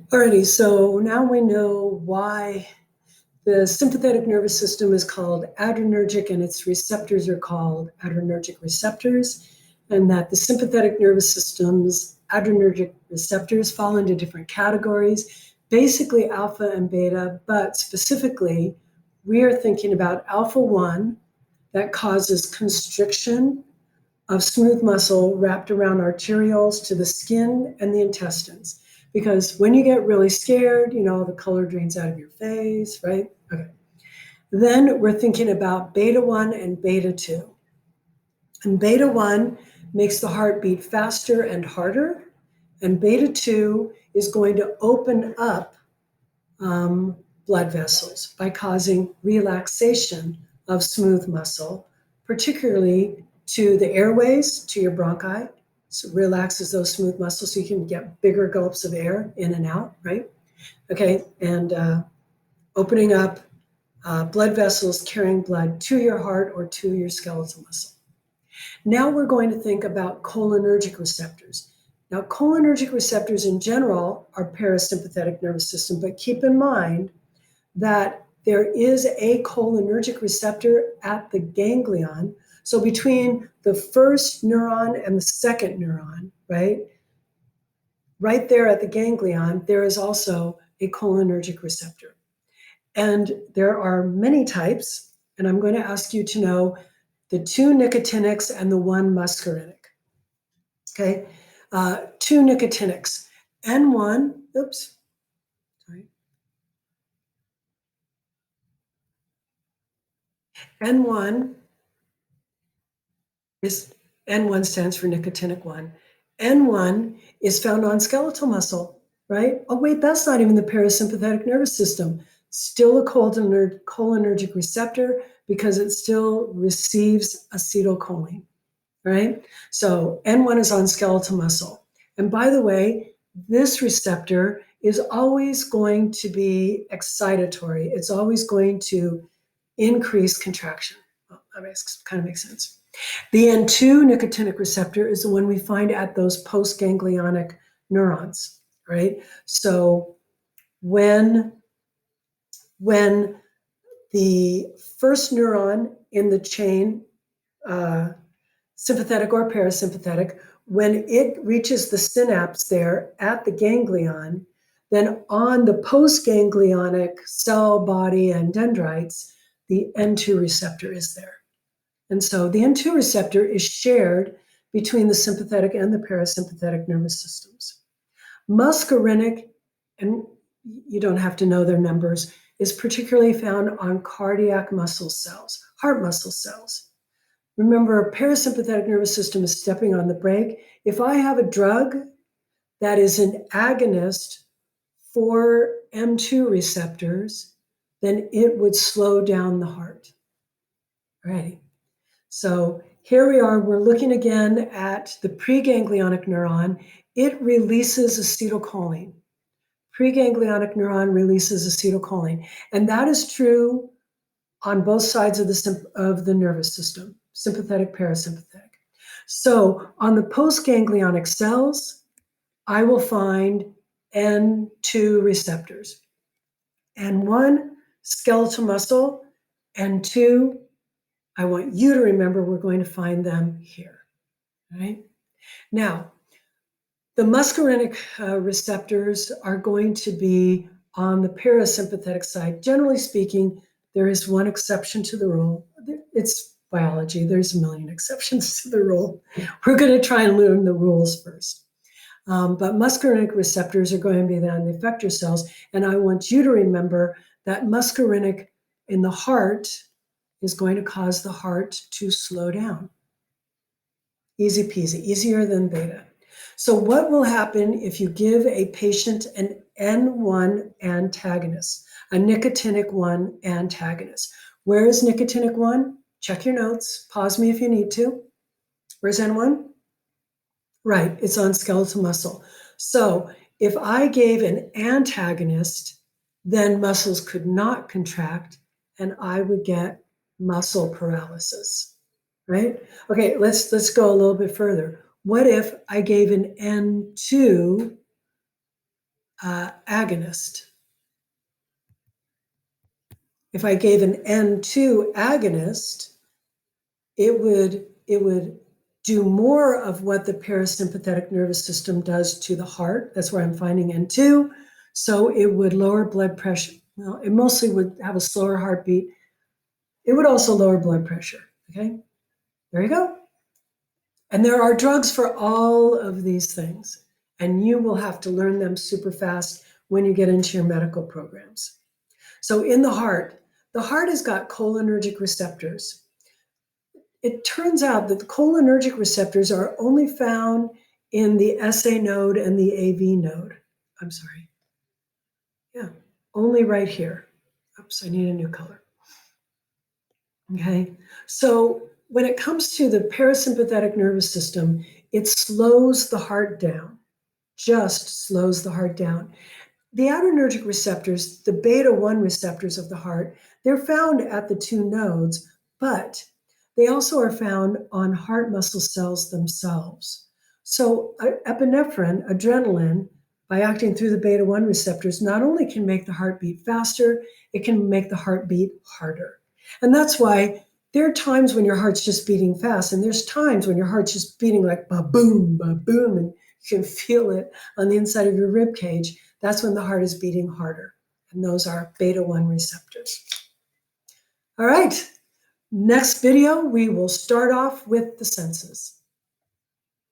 Alrighty, so now we know why the sympathetic nervous system is called adrenergic and its receptors are called adrenergic receptors, and that the sympathetic nervous system's adrenergic receptors fall into different categories, basically alpha and beta, but specifically, we are thinking about alpha 1 that causes constriction of smooth muscle wrapped around arterioles to the skin and the intestines. Because when you get really scared, the color drains out of your face, right? Okay. Then we're thinking about beta 1 and beta 2. And beta 1 makes the heart beat faster and harder. And beta 2 is going to open up blood vessels by causing relaxation of smooth muscle, particularly to the airways, to your bronchi. So it relaxes those smooth muscles so you can get bigger gulps of air in and out, right? Okay, and opening up blood vessels carrying blood to your heart or to your skeletal muscle. Now we're going to think about cholinergic receptors. Now, cholinergic receptors in general are parasympathetic nervous system, but keep in mind that there is a cholinergic receptor at the ganglion. So between the first neuron and the second neuron, right there at the ganglion, there is also a cholinergic receptor. And there are many types, and I'm going to ask you to know the 2 nicotinics and the 1 muscarinic. Okay, 2 nicotinics. N1, N1 is, N1 stands for nicotinic 1. N1 is found on skeletal muscle, right? Oh, wait, that's not even the parasympathetic nervous system. Still a cholinergic receptor because it still receives acetylcholine, right? So N1 is on skeletal muscle. And by the way, this receptor is always going to be excitatory. It's always going to increase contraction. Well, that kind of makes sense. The N2 nicotinic receptor is the one we find at those postganglionic neurons, right? So when the first neuron in the chain, sympathetic or parasympathetic, when it reaches the synapse there at the ganglion, then on the postganglionic cell body and dendrites, the N2 receptor is there. And so the N2 receptor is shared between the sympathetic and the parasympathetic nervous systems. Muscarinic, and you don't have to know their numbers, is particularly found on cardiac muscle cells, heart muscle cells. Remember, parasympathetic nervous system is stepping on the brake. If I have a drug that is an agonist for M2 receptors, then it would slow down the heart. All right. So here we are, we're looking again at the preganglionic neuron. It releases acetylcholine. Preganglionic neuron releases acetylcholine. And that is true on both sides of the nervous system, sympathetic, parasympathetic. So on the postganglionic cells, I will find N2 receptors. N1, skeletal muscle, N2, I want you to remember we're going to find them here, right? Now, the muscarinic receptors are going to be on the parasympathetic side. Generally speaking, there is one exception to the rule. It's biology. There's a million exceptions to the rule. We're going to try and learn the rules first. But muscarinic receptors are going to be on the effector cells. And I want you to remember that muscarinic in the heart is going to cause the heart to slow down. Easy peasy, easier than beta. So what will happen if you give a patient an N1 antagonist, a nicotinic 1 antagonist? Where is nicotinic 1? Check your notes. Pause me if you need to. Where's N1? Right, it's on skeletal muscle. So if I gave an antagonist, then muscles could not contract and I would get muscle paralysis, right? Okay, let's go a little bit further. What if I gave an N2 agonist. If I gave an N2 agonist, it would do more of what the parasympathetic nervous system does to the heart. That's where I'm finding N2. So it would lower blood pressure. Well, it mostly would have a slower heartbeat. It would also lower blood pressure. Okay, there you go. And there are drugs for all of these things. And you will have to learn them super fast when you get into your medical programs. So in the heart has got cholinergic receptors. It turns out that the cholinergic receptors are only found in the SA node and the AV node. I'm sorry. Yeah, only right here. Oops, I need a new color. Okay, so when it comes to the parasympathetic nervous system, it slows the heart down, just slows the heart down. The adrenergic receptors, the beta 1 receptors of the heart, they're found at the two nodes, but they also are found on heart muscle cells themselves. So epinephrine, adrenaline, by acting through the beta 1 receptors, not only can make the heart beat faster, it can make the heart beat harder. And that's why there are times when your heart's just beating fast, and there's times when your heart's just beating like ba-boom, ba-boom, and you can feel it on the inside of your rib cage. That's when the heart is beating harder. And those are beta 1 receptors. All right, next video, we will start off with the senses.